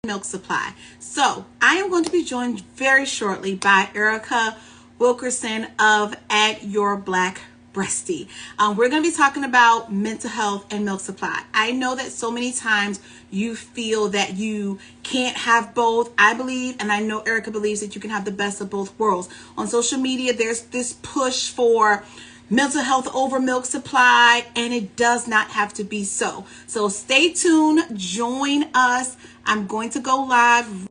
Milk Supply. So, I am going to be joined very shortly by Erica Wilkerson of At Your Black Breasty. We're going to be talking about mental health and milk supply. I know that so many times you feel that you can't have both. I believe, and I know Erica believes, that you can have the best of both worlds. On social media, there's this push for mental health over milk supply, and it does not have to be so. So stay tuned, join us. I'm going to go live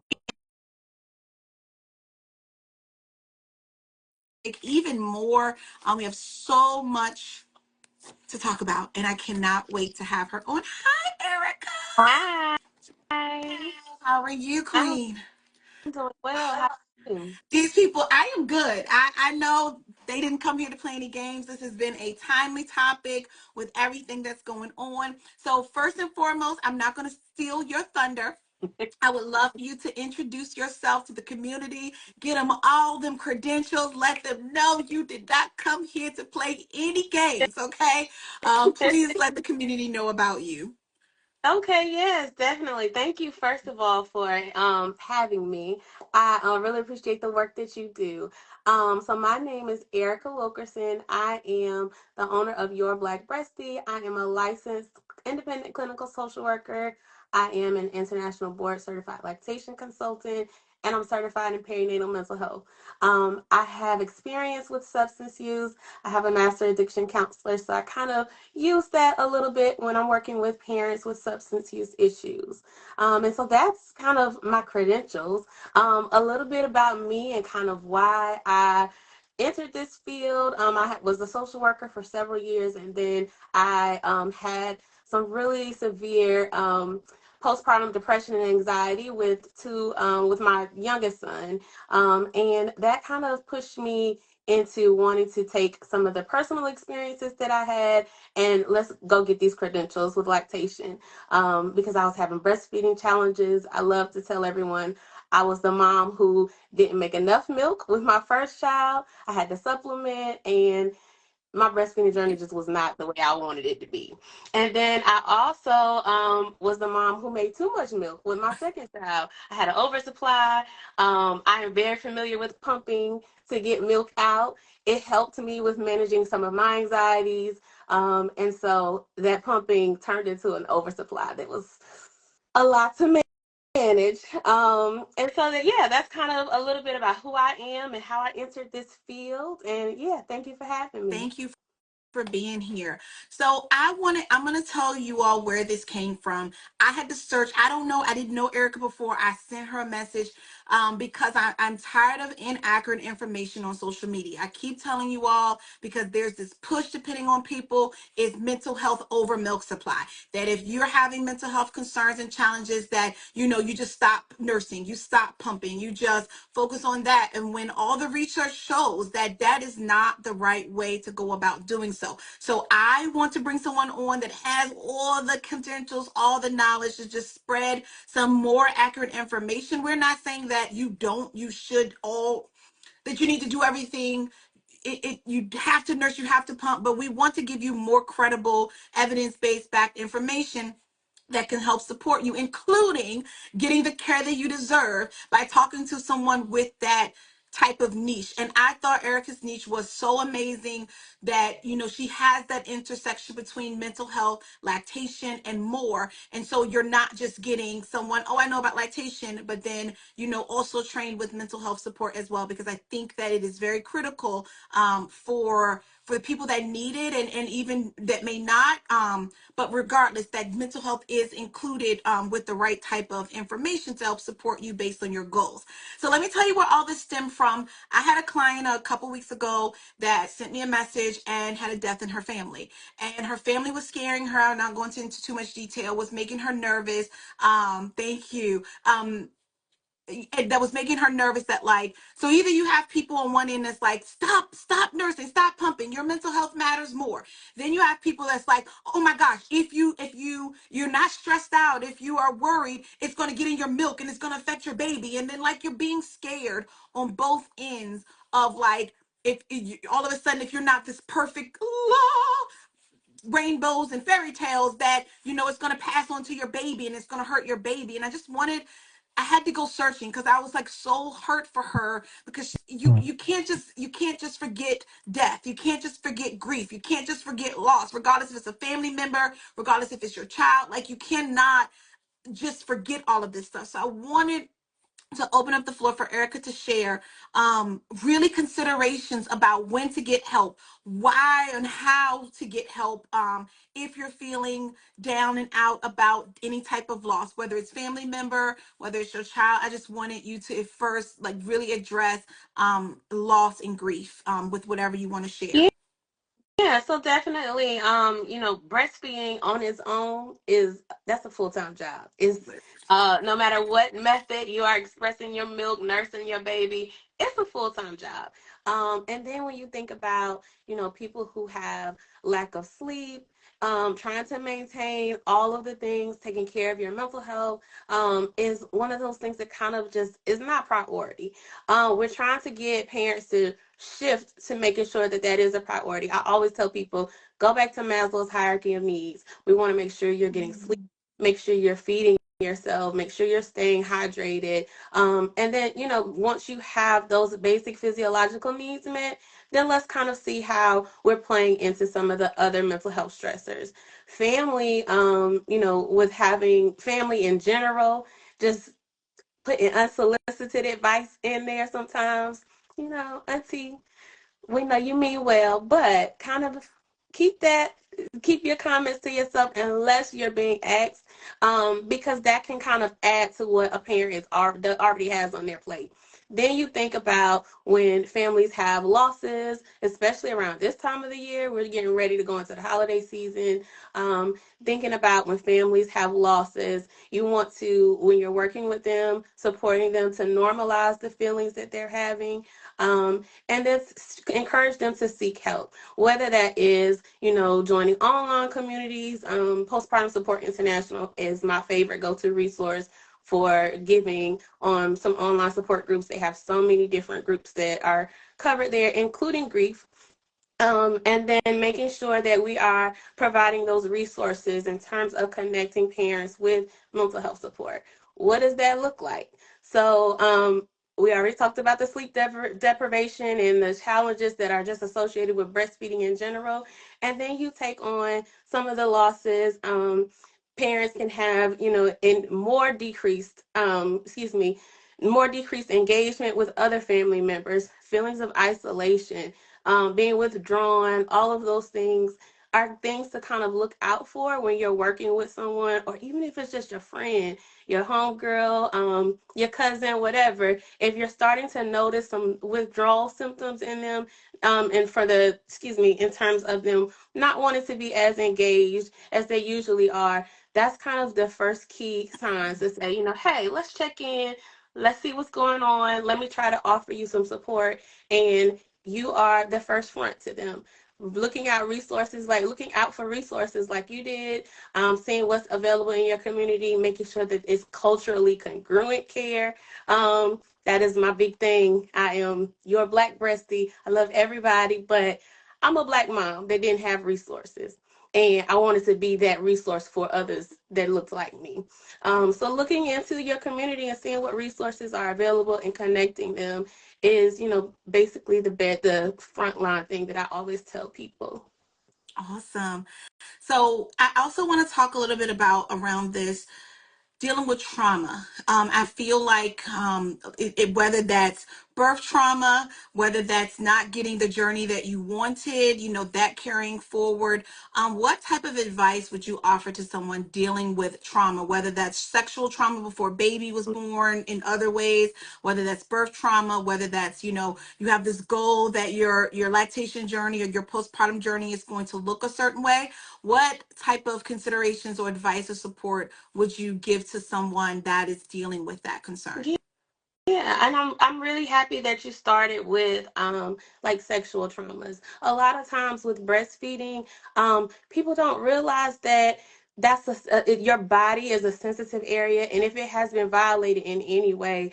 even more. We have so much to talk about, and I cannot wait to have her on. Hi, Erica. Hi. How are you, I'm Queen? doing well. How are you? These people, I am good. I know they didn't come here to play any games. This has been a timely topic with everything that's going on. So, first and foremost, I'm not going to steal your thunder. I would love for you to introduce yourself to the community, get them all them credentials, let them know you did not come here to play any games, okay? Please let the community know about you. Okay, yes, definitely. Thank you, first of all, for having me. I really appreciate the work that you do. So my name is Erica Wilkerson. I am the owner of Your Black Breasty. I am a licensed independent clinical social worker. I am an international board certified lactation consultant, and I'm certified in perinatal mental health. I have experience with substance use. I have a master addiction counselor, so I kind of use that a little bit when I'm working with parents with substance use issues. And so that's kind of my credentials. A little bit about me and kind of why I entered this field. I was a social worker for several years, and then I had some really severe postpartum depression and anxiety with my youngest son, and that kind of pushed me into wanting to take some of the personal experiences that I had and let's go get these credentials with lactation, because I was having breastfeeding challenges. I love to tell everyone I was the mom who didn't make enough milk with my first child. I had to supplement, and my breastfeeding journey just was not the way I wanted it to be. And then I also was the mom who made too much milk with my second child. I had an oversupply. I am very familiar with pumping to get milk out. It helped me with managing some of my anxieties. And so that pumping turned into an oversupply that was a lot to manage. And so that, yeah, that's kind of a little bit about who I am and how I entered this field. And yeah, thank you for having me. Thank you for being here. So I'm gonna tell you all where this came from. I had to search. I don't know, I didn't know Erica before. I sent her a message because I'm tired of inaccurate information on social media. I keep telling you all because there's this push depending on people is mental health over milk supply. That if you're having mental health concerns and challenges, that you just stop nursing, you stop pumping, you just focus on that. And when all the research shows that that is not the right way to go about doing so. So I want to bring someone on that has all the credentials, all the knowledge to just spread some more accurate information. We're not saying that you should all, that you need to do everything. You have to nurse, you have to pump, but we want to give you more credible, evidence-based backed information that can help support you, including getting the care that you deserve by talking to someone with that type of niche. And I thought Erica's niche was so amazing that, she has that intersection between mental health, lactation, and more. And so you're not just getting someone, oh, I know about lactation, but then, also trained with mental health support as well, because I think that it is very critical for the people that need it, and even that may not. But regardless, that mental health is included with the right type of information to help support you based on your goals. So let me tell you where all this stemmed from. I had a client a couple weeks ago that sent me a message and had a death in her family. And her family was scaring her, not going into too much detail, was making her nervous. Thank you. That was making her nervous, that like, so either you have people on one end that's like, stop nursing, stop pumping, your mental health matters more. Then you have people that's like, oh my gosh, if you're not stressed out, if you are worried, it's going to get in your milk and it's going to affect your baby. And then like you're being scared on both ends of like, if all of a sudden, if you're not this perfect rainbows and fairy tales, that it's going to pass on to your baby and it's going to hurt your baby. And I just wanted I had to go searching because I was like so hurt for her, because you can't just forget death. You can't just forget grief. You can't just forget loss, regardless if it's a family member, regardless if it's your child. Like, you cannot just forget all of this stuff. So I wanted to open up the floor for Erica to share really considerations about when to get help, why and how to get help, if you're feeling down and out about any type of loss, whether it's family member, whether it's your child. I just wanted you to at first like really address loss and grief with whatever you want to share. Yeah, so definitely, breastfeeding on its own is that's a full-time job. It's no matter what method you are expressing your milk, nursing your baby, it's a full-time job. And then when you think about, people who have lack of sleep, trying to maintain all of the things, taking care of your mental health, is one of those things that kind of just is not priority. We're trying to get parents to shift to making sure that that is a priority. I always tell people, go back to Maslow's hierarchy of needs. We want to make sure you're getting sleep, make sure you're feeding yourself, make sure you're staying hydrated. And then, once you have those basic physiological needs met, then let's kind of see how we're playing into some of the other mental health stressors. Family, with having family in general, just putting unsolicited advice in there sometimes. Auntie, we know you mean well, but kind of keep that, keep your comments to yourself unless you're being asked, because that can kind of add to what a parent already has on their plate. Then you think about when families have losses, especially around this time of the year. We're getting ready to go into the holiday season. Um, Thinking about when families have losses, you want to, when you're working with them, supporting them to normalize the feelings that they're having. And then encourage them to seek help, whether that is, joining online communities. Postpartum Support International is my favorite go-to resource for giving on some online support groups. They have so many different groups that are covered there, including grief. And then making sure that we are providing those resources in terms of connecting parents with mental health support. What does that look like? So, we already talked about the sleep deprivation and the challenges that are just associated with breastfeeding in general. And then you take on some of the losses. Parents can have, in more decreased engagement with other family members, feelings of isolation, being withdrawn. All of those things are things to kind of look out for when you're working with someone, or even if it's just your friend, your homegirl, your cousin, whatever. If you're starting to notice some withdrawal symptoms in them, and in terms of them not wanting to be as engaged as they usually are, that's kind of the first key signs to say, hey, let's check in. Let's see what's going on. Let me try to offer you some support. And you are the first front to them. Looking out for resources like you did, seeing what's available in your community, making sure that it's culturally congruent care. That is my big thing. I am your Black breastie. I love everybody, but I'm a Black mom that didn't have resources. And I wanted to be that resource for others that looked like me. So looking into your community and seeing what resources are available and connecting them is, basically the frontline thing that I always tell people. Awesome. So I also want to talk a little bit about around this dealing with trauma. I feel like whether that's birth trauma, whether that's not getting the journey that you wanted, that carrying forward. What type of advice would you offer to someone dealing with trauma, whether that's sexual trauma before baby was born in other ways, whether that's birth trauma, whether that's, you have this goal that your lactation journey or your postpartum journey is going to look a certain way. What type of considerations or advice or support would you give to someone that is dealing with that concern? Yeah, and I'm really happy that you started with like sexual traumas. A lot of times with breastfeeding, people don't realize that your body is a sensitive area, and if it has been violated in any way,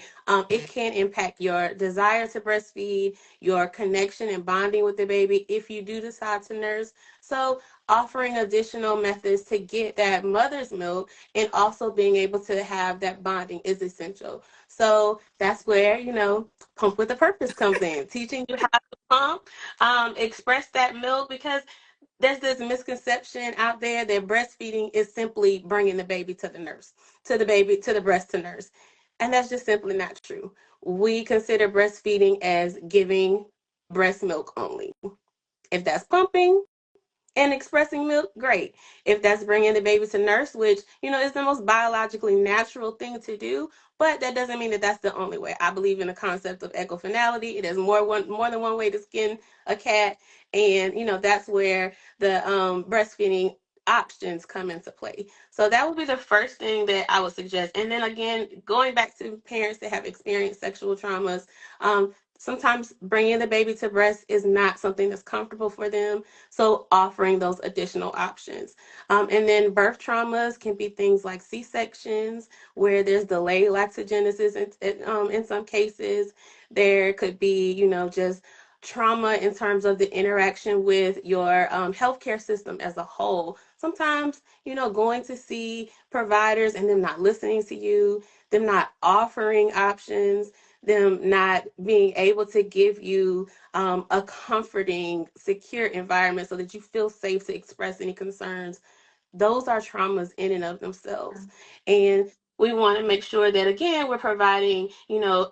it can impact your desire to breastfeed, your connection and bonding with the baby if you do decide to nurse. So offering additional methods to get that mother's milk and also being able to have that bonding is essential. So that's where, Pump with a Purpose comes in, teaching you how to pump, express that milk, because there's this misconception out there that breastfeeding is simply bringing the baby to the nurse, to the breast to nurse. And that's just simply not true. We consider breastfeeding as giving breast milk only. If that's pumping and expressing milk, great. If that's bringing the baby to nurse, which, is the most biologically natural thing to do, but that doesn't mean that that's the only way. I believe in the concept of equifinality. It is more than one way to skin a cat, and that's where the breastfeeding options come into play. So that would be the first thing that I would suggest. And then again, going back to parents that have experienced sexual traumas, sometimes bringing the baby to breast is not something that's comfortable for them. So offering those additional options. And then birth traumas can be things like C-sections, where there's delayed lactogenesis in some cases. There could be, just trauma in terms of the interaction with your healthcare system as a whole. Sometimes, going to see providers and them not listening to you, them not offering options, them not being able to give you a comforting, secure environment so that you feel safe to express any concerns. Those are traumas in and of themselves. And we want to make sure that, again, we're providing,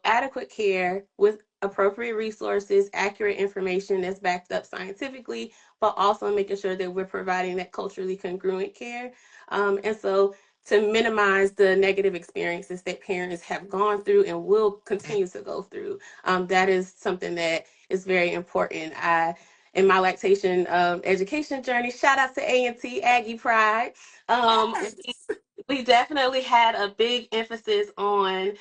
adequate care with appropriate resources, accurate information that's backed up scientifically, but also making sure that we're providing that culturally congruent care. And so to minimize the negative experiences that parents have gone through and will continue to go through, that is something that is very important. In my lactation education journey, shout out to A&T Aggie Pride. Um, Yes. we definitely had a big emphasis on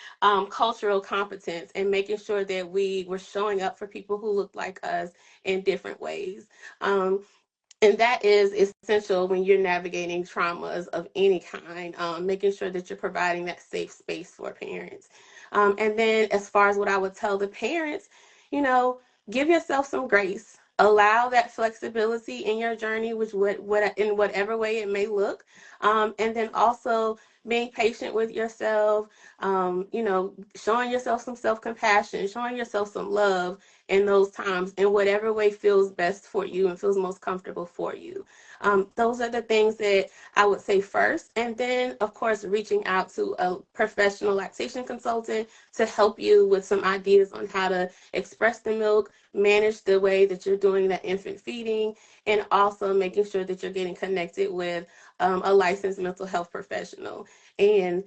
cultural competence and making sure that we were showing up for people who look like us in different ways. And that is essential when you're navigating traumas of any kind, making sure that you're providing that safe space for parents. And then, as far as what I would tell the parents, you know, give yourself some grace. Allow that flexibility in your journey, which what in whatever way it may look, and then also being patient with yourself. Showing yourself some self compassion, showing yourself some love in those times in whatever way feels best for you and feels most comfortable for you. Those are the things that I would say first. And then, of course, reaching out to a professional lactation consultant to help you with some ideas on how to express the milk, manage the way that you're doing that infant feeding, and also making sure that you're getting connected with a licensed mental health professional. And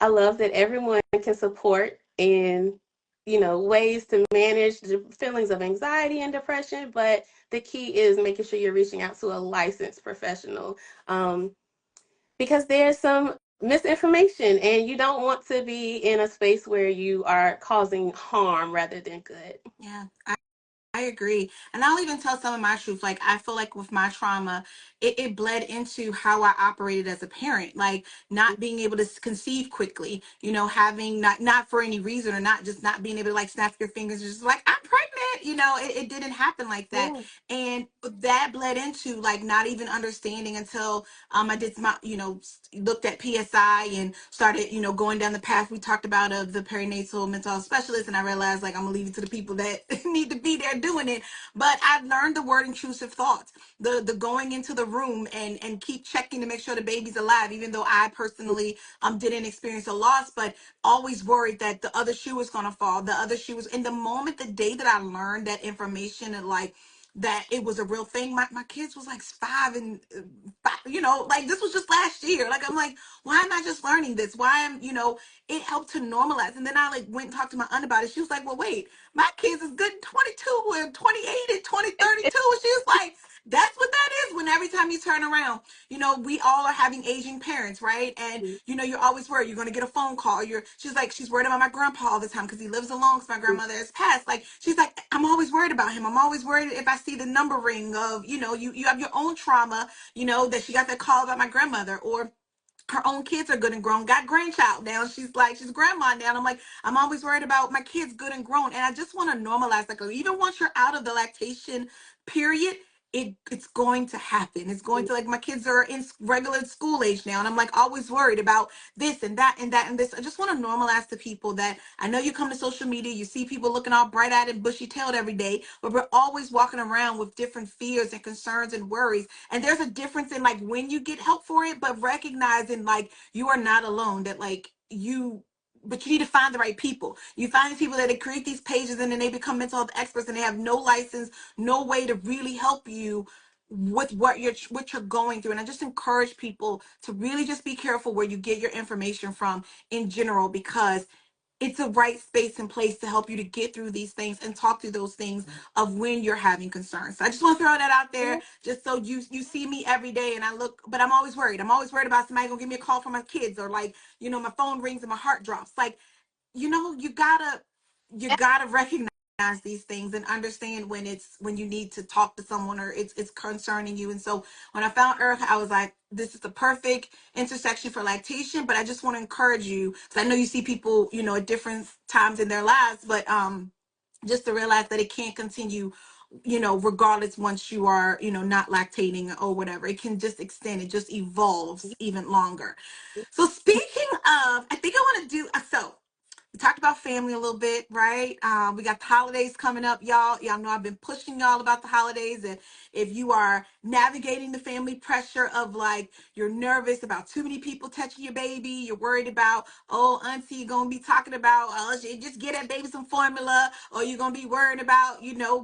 I love that everyone can support in ways to manage the feelings of anxiety and depression, but the key is making sure you're reaching out to a licensed professional, because there's some misinformation and you don't want to be in a space where you are causing harm rather than good. Yeah. I agree. And I'll even tell some of my truth. Like, I feel like with my trauma, it bled into how I operated as a parent, like not being able to conceive quickly, having not for any reason, or not just not being able to like snap your fingers, just like, I'm pregnant, it didn't happen like that. Yeah. And that bled into like not even understanding until I did my, looked at PSI and started, going down the path we talked about of the perinatal mental health specialist. And I realized like I'm gonna leave it to the people that need to be there doing it. But I've learned the word intrusive thoughts, the going into the room and keep checking to make sure the baby's alive, even though I personally didn't experience a loss, but always worried that the other shoe was gonna fall. The other shoe was, in the moment, the day that I learned that information, and like that it was a real thing. My kids was like 5 and 5, like this was just last year. Like, I'm like, why am I just learning this? Why am, it helped to normalize. And then I like went and talked to my aunt about it. She was like, well, wait, my kids is good in 22 and 28 and 2032. And she was like, that's what that is. When every time you turn around, we all are having aging parents, right? And you're always worried you're gonna get a phone call. She's like, she's worried about my grandpa all the time because he lives alone because my grandmother has passed. Like, she's like, I'm always worried about him. I'm always worried if I see the number ring of, you have your own trauma, that she got that call about my grandmother, or her own kids are good and grown, got grandchild now. She's like, she's grandma now. And I'm like, I'm always worried about my kids good and grown. And I just want to normalize, like, even once you're out of the lactation period, it's going to happen. It's going to, like, my kids are in regular school age now, and I'm like always worried about this and that and that and this. I just want to normalize to people that I know you come to social media, you see people looking all bright eyed and bushy tailed every day, but we're always walking around with different fears and concerns and worries. And there's a difference in like when you get help for it, but recognizing like you are not alone, that like but you need to find the right people. You find these people that they create these pages and then they become mental health experts and they have no license, no way to really help you with what you're going through. And I just encourage people to really just be careful where you get your information from in general, because it's a right space and place to help you to get through these things and talk through those things of when you're having concerns. So I just want to throw that out there, just so you see me every day and I look, but I'm always worried. I'm always worried about somebody gonna give me a call from my kids, or like, my phone rings and my heart drops. Like, you gotta recognize these things and understand when you need to talk to someone, or it's concerning you. And so when I found Erica, I was like, this is the perfect intersection for lactation. But I just want to encourage you, because I know you see people, at different times in their lives, but just to realize that it can't continue, regardless, once you are, not lactating or whatever. It can just extend, it just evolves even longer. So speaking of, I think I want to do so we talked about family a little bit, right? We got the holidays coming up, y'all. Y'all know I've been pushing y'all about the holidays. And if you are navigating the family pressure of like, you're nervous about too many people touching your baby, you're worried about, oh, auntie gonna be talking about, oh, just get that baby some formula, or you're gonna be worried about,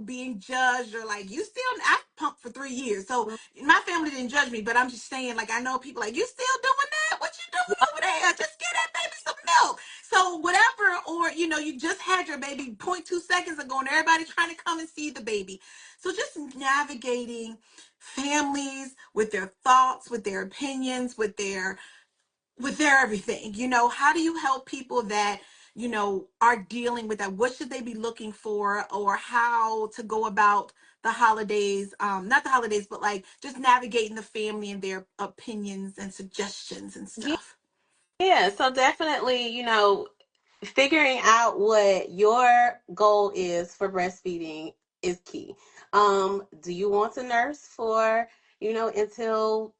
being judged, or like, I pumped for 3 years. So my family didn't judge me, but I'm just saying, like, I know people like, you still doing that? What you doing over there? Just get that baby some milk. So whatever, or you just had your baby zero point 0.2 seconds ago, and everybody trying to come and see the baby. So just navigating families with their thoughts, with their opinions, with their everything. How do you help people that are dealing with that? What should they be looking for, or how to go about the holidays? Not the holidays, but like just navigating the family and their opinions and suggestions and Yeah, stuff. yeah. So definitely, figuring out what your goal is for breastfeeding is key. Do you want to nurse for, until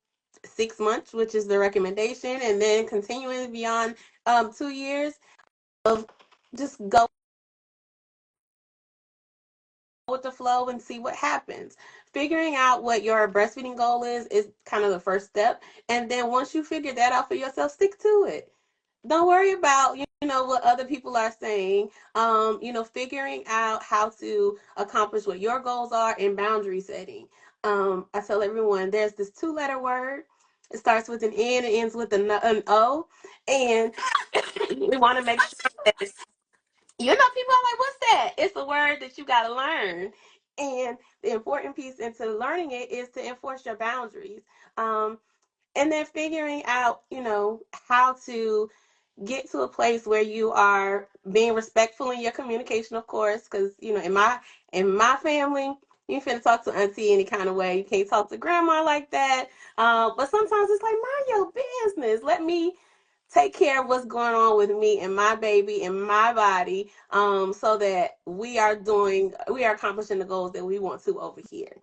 6 months, which is the recommendation, and then continuing beyond 2 years of just go with the flow and see what happens. Figuring out what your breastfeeding goal is kind of the first step. And then once you figure that out for yourself, stick to it. Don't worry about what other people are saying. Figuring out how to accomplish what your goals are and boundary setting. I tell everyone there's this 2-letter word. It starts with an N and ends with an O, and we want to make sure that people are like, what's that? It's a word that you got to learn. And the important piece into learning it is to enforce your boundaries. Um, and then figuring out, how to get to a place where you are being respectful in your communication, of course, because in my family, you finna talk to auntie any kind of way. You can't talk to grandma like that. But sometimes it's like, mind your business. Let me take care of what's going on with me and my baby and my body, so that we are accomplishing the goals that we want to over here.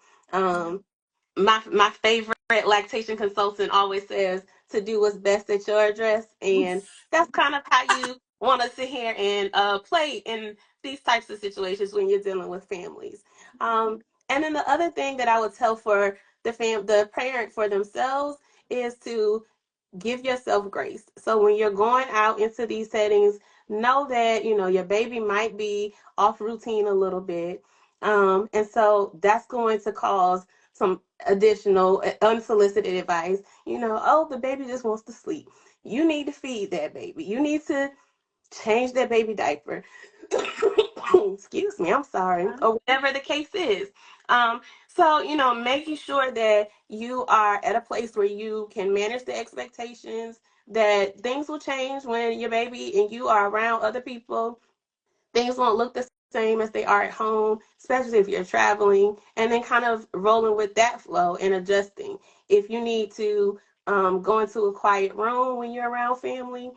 My favorite lactation consultant always says to do what's best at your address, and that's kind of how you want to sit here and play in these types of situations when you're dealing with families. And then the other thing that I would tell for the parent for themselves is to give yourself grace. So when you're going out into these settings, know that your baby might be off routine a little bit, and so that's going to cause some additional unsolicited advice. Oh, the baby just wants to sleep. You need to feed that baby. You need to change that baby diaper. Excuse me, I'm sorry, or whatever the case is. So, making sure that you are at a place where you can manage the expectations, that things will change when your baby and you are around other people. Things won't look the same as they are at home, especially if you're traveling, and then kind of rolling with that flow and adjusting. If you need to go into a quiet room when you're around family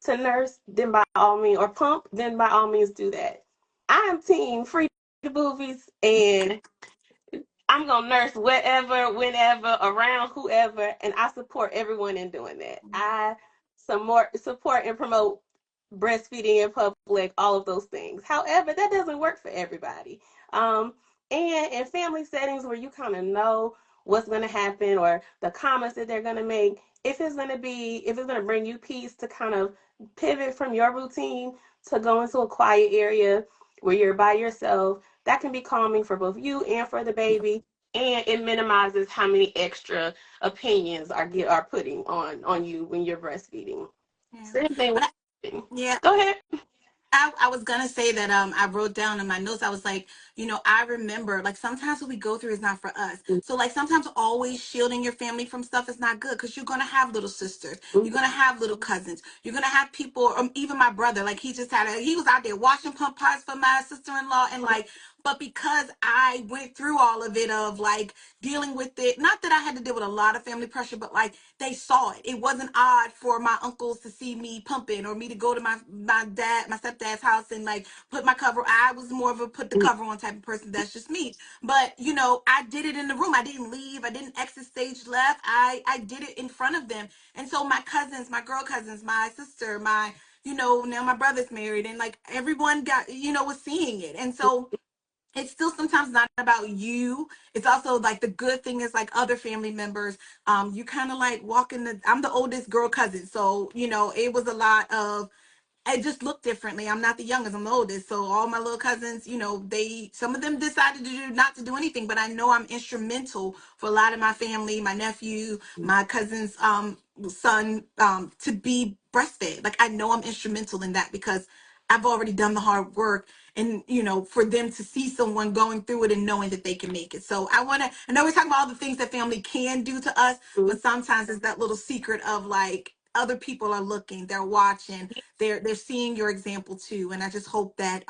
to nurse, then by all means, or pump, then by all means do that. I am team free the movies, and I'm gonna nurse wherever, whenever, around whoever, and I support everyone in doing that. I support and promote breastfeeding in public, all of those things. However, that doesn't work for everybody. Um, and in family settings where you kind of know what's going to happen or the comments that they're going to make, if it's going to bring you peace to kind of pivot from your routine to go into a quiet area where you're by yourself, that can be calming for both you and for the baby, and it minimizes how many extra opinions are putting on you when you're breastfeeding. Yeah. Same thing But with yeah, go ahead. I was gonna say that I wrote down in my notes. I was like, I remember like sometimes what we go through is not for us. So like sometimes always shielding your family from stuff is not good because you're gonna have little sisters, you're Mhm. gonna have little cousins, you're gonna have people. Even my brother, like he was out there washing pump pies for my sister-in-law, and like, but because I went through all of it of like dealing with it, not that I had to deal with a lot of family pressure, but like they saw it. It wasn't odd for my uncles to see me pumping or me to go to my stepdad's house and like put my cover. I was more of a put the cover on type of person. That's just me. But I did it in the room. I didn't leave. I didn't exit stage left. I did it in front of them. And so my cousins, my girl cousins, my sister, my now my brother's married, and like everyone got was seeing it. And so it's still sometimes not about you. It's also like the good thing is like other family members. You kind of like walking I'm the oldest girl cousin, so it was a lot of, I just look differently. I'm not the youngest, I'm the oldest. So all my little cousins, some of them decided to do not to do anything, but I know I'm instrumental for a lot of my family, my nephew, my cousin's son, to be breastfed. Like I know I'm instrumental in that because I've already done the hard work, and for them to see someone going through it and knowing that they can make it. So I know we're talking about all the things that family can do to us, but sometimes it's that little secret of like other people are looking, they're watching, they're seeing your example too. And I just hope that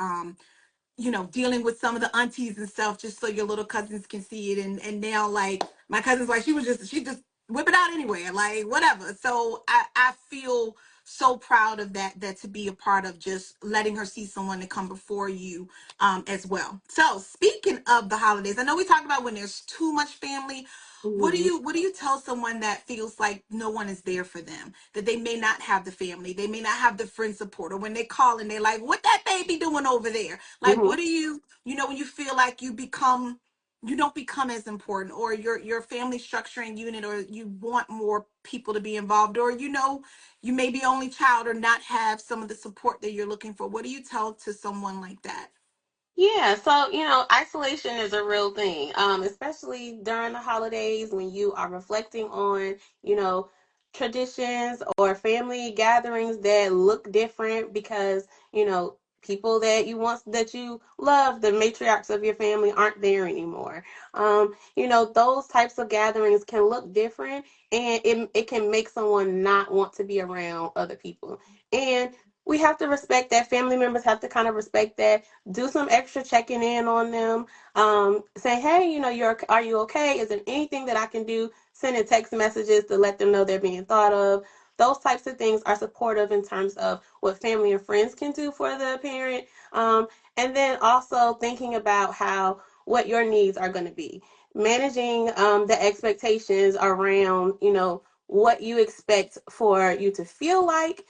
dealing with some of the aunties and stuff, just so your little cousins can see it. And now, like, my cousin's like, she just whip it out anywhere, like, whatever. So I feel so proud of that to be a part of just letting her see someone to come before you as well. So speaking of the holidays, I know we talked about when there's too much family. Mhm. What do you tell someone that feels like no one is there for them, that they may not have the family, they may not have the friend support, or when they call and they're like, what that baby doing over there? Like, Mhm. what do when you feel like you don't become as important, or your family structuring unit, or you want more people to be involved, or you may be only child or not have some of the support that you're looking for. What do you tell to someone like that? Yeah, so isolation is a real thing, especially during the holidays when you are reflecting on, you know, traditions or family gatherings that look different because, people that you love, the matriarchs of your family aren't there anymore. Those types of gatherings can look different, and it can make someone not want to be around other people. And we have to respect that. Family members have to kind of respect that, do some extra checking in on them. Say, hey, are you okay? Is there anything that I can do? Sending text messages to let them know they're being thought of. Those types of things are supportive in terms of what family and friends can do for the parent. And then also thinking about how what your needs are going to be. Managing the expectations around, what you expect for you to feel like,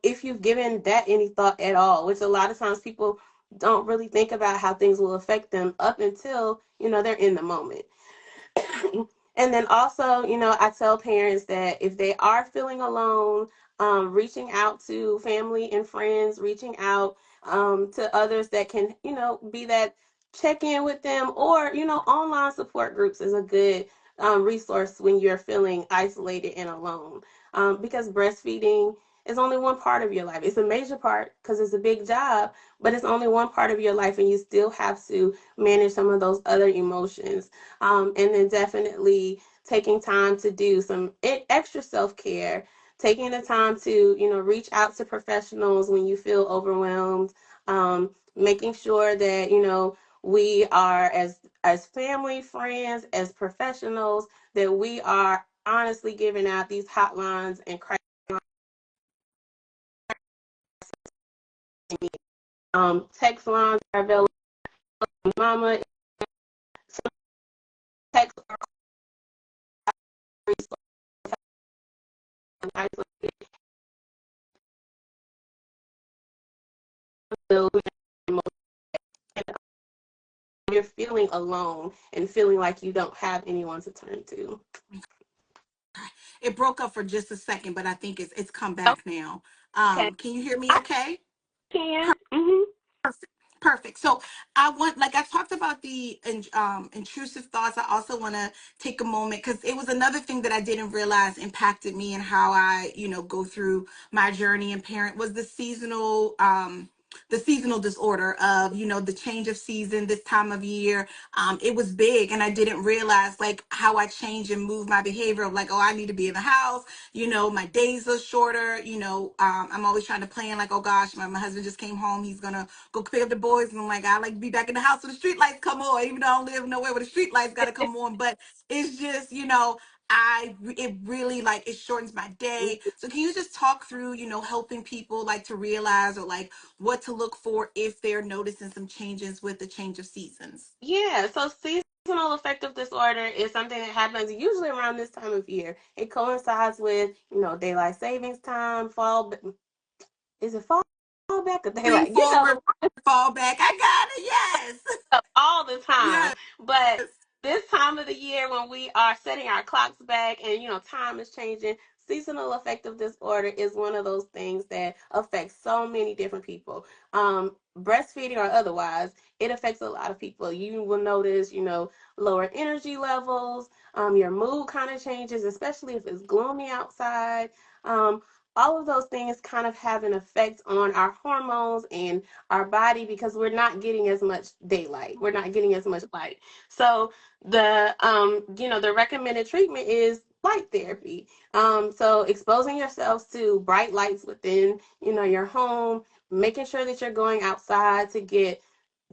if you've given that any thought at all, which a lot of times people don't really think about how things will affect them up until they're in the moment. And then also, I tell parents that if they are feeling alone, reaching out to family and friends, reaching out to others that can, be that check in with them, or, online support groups is a good resource when you're feeling isolated and alone. Because breastfeeding is only one part of your life. It's a major part because it's a big job, but it's only one part of your life, and you still have to manage some of those other emotions. And then definitely taking time to do some extra self-care, taking the time to reach out to professionals when you feel overwhelmed, making sure that we are, as family, friends, as professionals, that we are honestly giving out these hotlines and text lines are available. Mama you're feeling alone and feeling like you don't have anyone to turn to. It broke up for just a second, but I think it's come back now. Okay. Can you hear me I okay? can. Mm-hmm. Perfect. Perfect. So I want, like I talked about the intrusive thoughts. I also want to take a moment because it was another thing that I didn't realize impacted me and how I, go through my journey and parent was the seasonal disorder of, the change of season this time of year. It was big and I didn't realize like how I change and move my behavior of like, oh, I need to be in the house, my days are shorter, I'm always trying to plan like, oh gosh, my husband just came home, he's gonna go pick up the boys, and I'm like, I like to be back in the house when the street lights come on, even though I don't live nowhere where the street lights gotta come on. But it's just, it really like it shortens my day. So can you just talk through, helping people like to realize or like what to look for if they're noticing some changes with the change of seasons? Yeah, so seasonal affective disorder is something that happens usually around this time of year. It coincides with, daylight savings time, fall. Is it fall back or Bring daylight? forward, fall back. I got it. Yes. All the time. Yes. But this time of the year when we are setting our clocks back and time is changing, seasonal affective disorder is one of those things that affects so many different people. Breastfeeding or otherwise, it affects a lot of people. You will notice, lower energy levels, your mood kind of changes, especially if it's gloomy outside. All of those things kind of have an effect on our hormones and our body because we're not getting as much daylight. We're not getting as much light. So the recommended treatment is light therapy. So exposing yourselves to bright lights within, your home, making sure that you're going outside to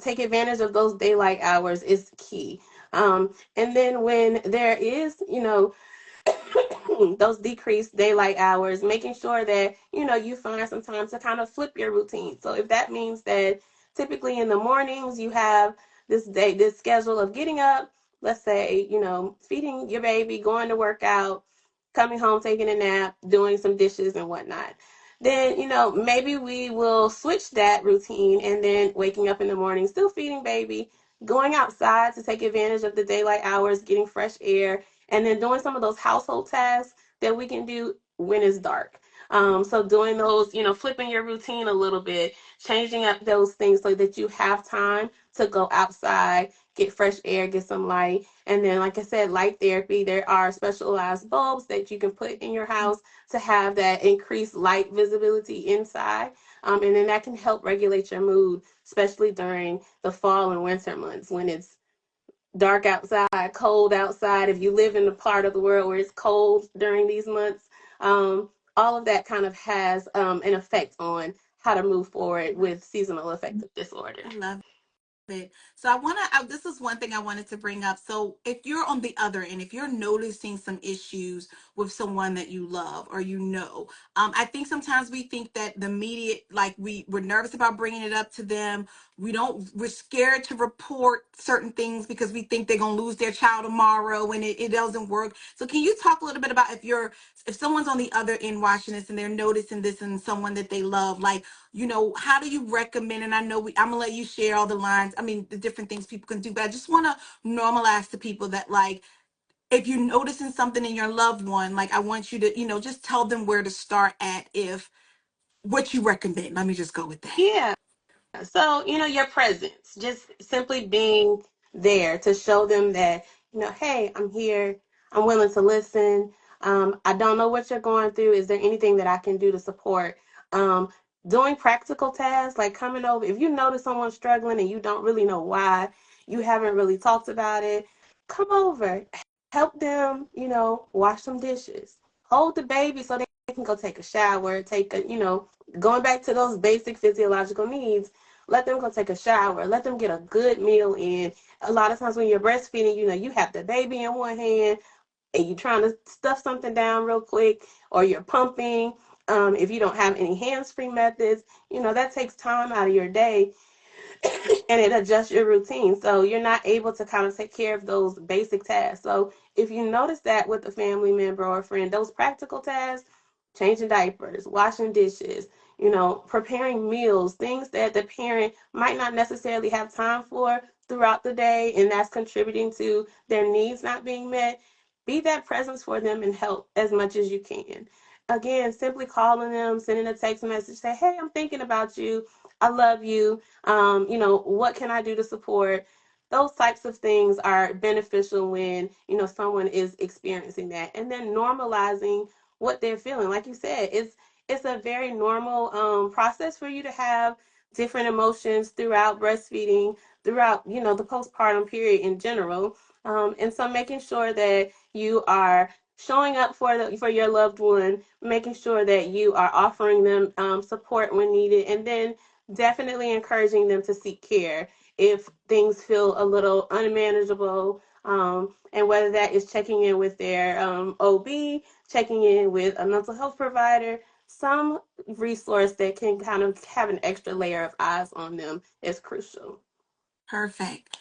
take advantage of those daylight hours is key. And then when there is, those decreased daylight hours, making sure that you find some time to kind of flip your routine. So if that means that typically in the mornings you have this schedule of getting up, let's say feeding your baby, going to work out, coming home, taking a nap, doing some dishes and whatnot. Then maybe we will switch that routine and then waking up in the morning, still feeding baby, going outside to take advantage of the daylight hours, getting fresh air, and then doing some of those household tasks that we can do when it's dark. So doing those, flipping your routine a little bit, changing up those things so that you have time to go outside, get fresh air, get some light. And then, like I said, light therapy, there are specialized bulbs that you can put in your house to have that increased light visibility inside. And then that can help regulate your mood, especially during the fall and winter months when it's dark outside, cold outside. If you live in the part of the world where it's cold during these months, all of that kind of has an effect on how to move forward with seasonal affective disorder. I love it. So I want to, this is one thing I wanted to bring up. So if you're on the other end, if you're noticing some issues with someone that you love or I think sometimes we think that the immediate, like we're nervous about bringing it up to them. We're scared to report certain things because we think they're going to lose their child tomorrow and it doesn't work. So can you talk a little bit about if someone's on the other end watching this and they're noticing this in someone that they love, like, how do you recommend? And I know I'm gonna let you share all the lines. I mean, the different things people can do, but I just want to normalize to people that like, if you're noticing something in your loved one, like I want you to, just tell them where to start at if what you recommend. Let me just go with that. Yeah. So, your presence, just simply being there to show them that, hey, I'm here. I'm willing to listen. I don't know what you're going through. Is there anything that I can do to support? Um, Doing practical tasks like coming over. If you notice someone struggling and you don't really know why, you haven't really talked about it, come over, help them, wash some dishes, hold the baby so they can go take a shower, going back to those basic physiological needs, let them go take a shower. Let them get a good meal in. A lot of times when you're breastfeeding, you have the baby in one hand and you're trying to stuff something down real quick or you're pumping. If you don't have any hands-free methods, that takes time out of your day and it adjusts your routine. So you're not able to kind of take care of those basic tasks. So if you notice that with a family member or a friend, those practical tasks, changing diapers, washing dishes, preparing meals, things that the parent might not necessarily have time for throughout the day, and that's contributing to their needs not being met, be that presence for them and help as much as you can. Again, simply calling them, sending a text message, say, hey, I'm thinking about you. I love you. What can I do to support? Those types of things are beneficial when, someone is experiencing that. And then normalizing what they're feeling. Like you said, it's a very normal process for you to have different emotions throughout breastfeeding, throughout, the postpartum period in general. And so making sure that you are showing up for your loved one, making sure that you are offering them support when needed, and then definitely encouraging them to seek care if things feel a little unmanageable. And whether that is checking in with their OB, checking in with a mental health provider, some resource that can kind of have an extra layer of eyes on them is crucial. Perfect.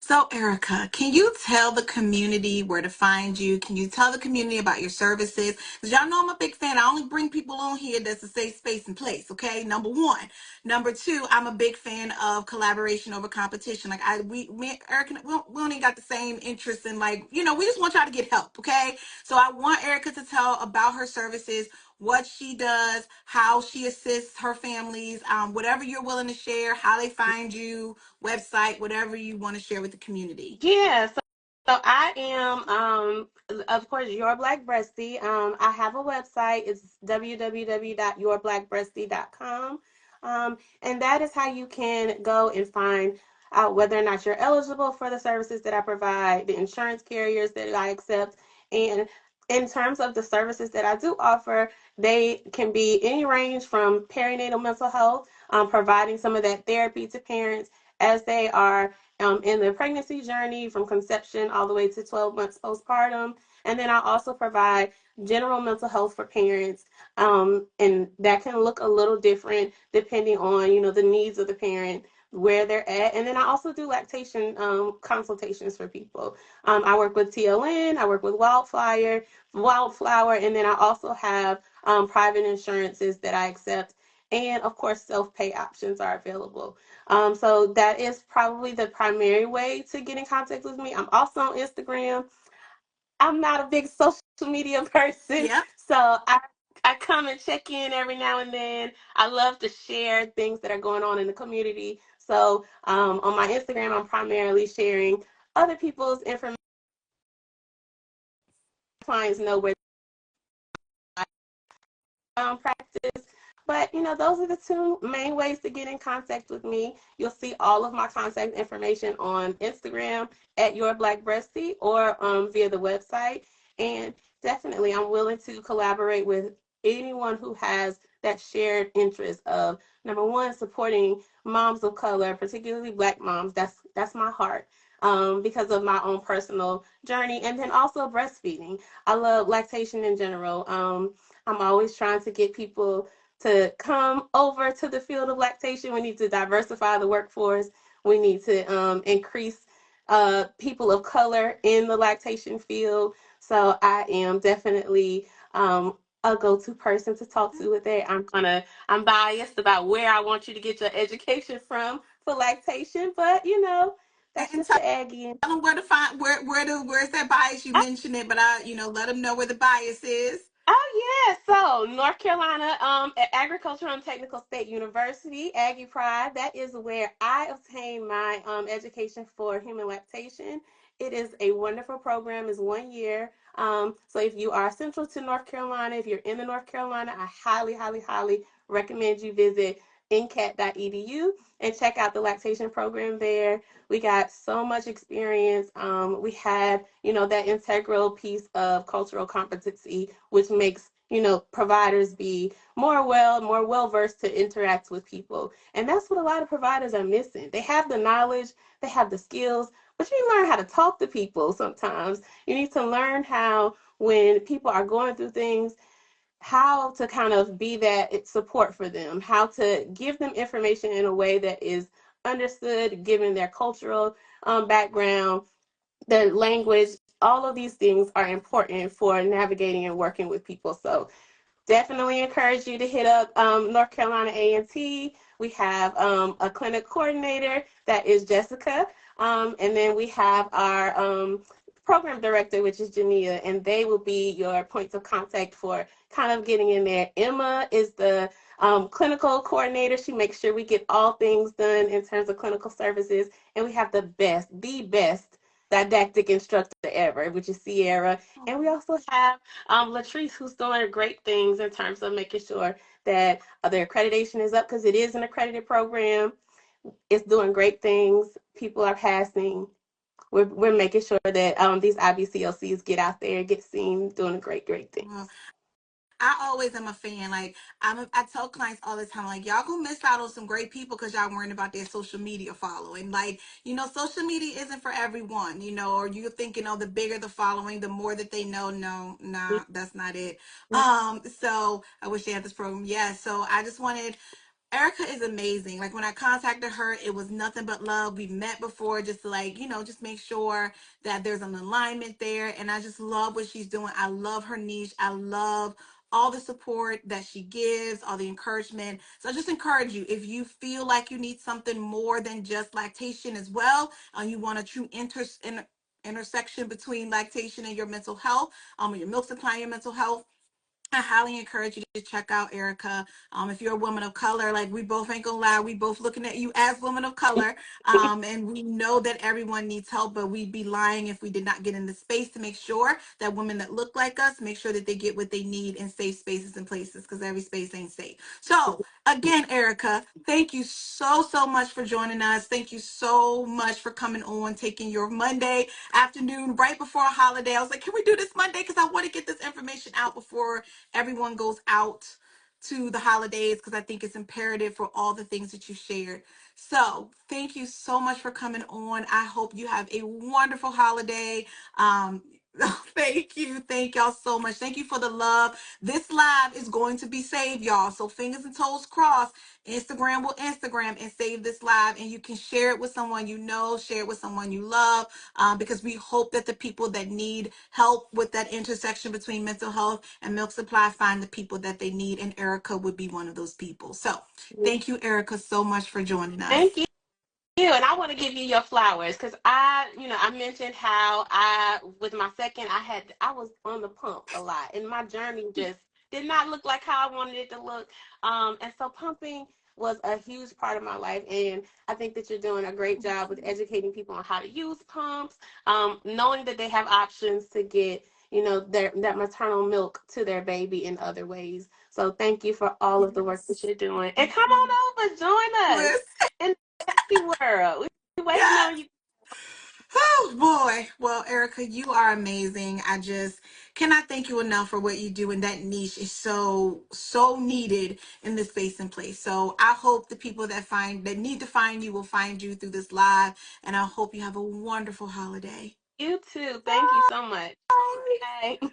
So, Erica, can you tell the community where to find you? Can you tell the community about your services? Because y'all know I'm a big fan. I only bring people on here that's a safe space and place, okay? Number one. Number two, I'm a big fan of collaboration over competition. Like, me, Erica, we don't even got the same interests in, like, we just want y'all to get help, okay? So, I want Erica to tell about her services, what she does, how she assists her families, whatever you're willing to share, how they find you, website, whatever you want to share with the community. Yeah, so I am, of course, Your Black Breasty. I have a website. It's www.yourblackbreasty.com. And that is how you can go and find out whether or not you're eligible for the services that I provide, the insurance carriers that I accept. And in terms of the services that I do offer, they can be any range from perinatal mental health, providing some of that therapy to parents as they are in the pregnancy journey from conception all the way to 12 months postpartum. And then I also provide general mental health for parents. And that can look a little different depending on, the needs of the parent, where they're at. And then I also do lactation consultations for people. I work with TLN, I work with Wildflower, and then I also have private insurances that I accept. And of course, self pay options are available. So that is probably the primary way to get in contact with me. I'm also on Instagram. I'm not a big social media person, Yep. so I come and check in every now and then. I love to share things that are going on in the community. So on my Instagram, I'm primarily sharing other people's information. Clients know where practice. But those are the two main ways to get in contact with me. You'll see all of my contact information on Instagram at Your Black Breasty or via the website. And definitely, I'm willing to collaborate with anyone who has that shared interest of number one, supporting moms of color, particularly Black moms. That's my heart. Because of my own personal journey, and then also breastfeeding. I love lactation in general. I'm always trying to get people to come over to the field of lactation. We need to diversify the workforce. We need to increase people of color in the lactation field. So I am definitely a go-to person to talk to with that. I'm biased about where I want you to get your education from for lactation, but that's And just the Aggie. tell them where to find where's that bias. You mentioned it, but let them know where the bias is. Oh yeah, so North Carolina, at Agricultural and Technical State University, Aggie Pride. That is where I obtained my education for human lactation. It is a wonderful program. It's 1 year. So if you are central to North Carolina, if you're in the North Carolina, I highly, highly, highly recommend you visit ncat.edu and check out the lactation program there. We got so much experience. We had, that integral piece of cultural competency, which makes, providers be more well versed to interact with people. And that's what a lot of providers are missing. They have the knowledge, they have the skills, but you learn how to talk to people sometimes. You need to learn how, when people are going through things, how to kind of be that support for them, how to give them information in a way that is understood given their cultural background, their language. All of these things are important for navigating and working with people. So definitely encourage you to hit up North Carolina A&T. We have a clinic coordinator that is Jessica, and then we have our program director, which is Jania, and they will be your points of contact for kind of getting in there. Emma is the clinical coordinator. She makes sure we get all things done in terms of clinical services, and we have the best didactic instructor ever, which is Sierra. And we also have Latrice, who's doing great things in terms of making sure that their accreditation is up because it is an accredited program. It's doing great things. People are passing. We're making sure that these IBCLCs get out there, get seen, doing great Well, things. I always am a fan. Like I tell clients all the time, like y'all gonna miss out on some great people because y'all worrying about their social media following. Like social media isn't for everyone. Or you're thinking, oh, the bigger the following, the more that they know. No, nah, that's not it. So I wish they had this program. Yeah. So I just wanted Erica is amazing. Like when I contacted her, it was nothing but love. We've met before just to just make sure that there's an alignment there. And I just love what she's doing. I love her niche. I love all the support that she gives, all the encouragement. So I just encourage you, if you feel like you need something more than just lactation as well, and you want a true intersection between lactation and your mental health, your milk supply and your mental health, I highly encourage you to check out Erica. If you're a woman of color, like we both ain't gonna lie, we both looking at you as women of color. And we know that everyone needs help, but we'd be lying if we did not get in the space to make sure that women that look like us make sure that they get what they need in safe spaces and places because every space ain't safe. So again, Erica, thank you so much for joining us. Thank you so much for coming on, taking your Monday afternoon right before a holiday. I was like, can we do this Monday? Because I want to get this information out before everyone goes out to the holidays because I think it's imperative for all the things that you shared. So thank you so much for coming on. I hope you have a wonderful holiday. Um, thank you. Thank y'all so much. Thank you for the love. This live is going to be saved, y'all. So fingers and toes crossed. Instagram will Instagram and save this live, and you can share it with someone you know, share it with someone you love, because we hope that the people that need help with that intersection between mental health and milk supply find the people that they need, and Erica would be one of those people. So thank you, Erica, so much for joining Thank us. you. And I want to give you your flowers because I mentioned how with my second, I was on the pump a lot, and my journey just did not look like how I wanted it to look. And so pumping was a huge part of my life, and I think that you're doing a great job with educating people on how to use pumps, knowing that they have options to get that maternal milk to their baby in other ways. So thank you for all of the work that Yes. you're doing, and come on over, join us. Listen, And world. We waiting on yes. you. Oh boy. Well, Erica, you are amazing. I just cannot thank you enough for what you do. And that niche is so needed in this space and place. So I hope the people that need to find you will find you through this live. And I hope you have a wonderful holiday. You too. Thank you so much. Bye. Bye.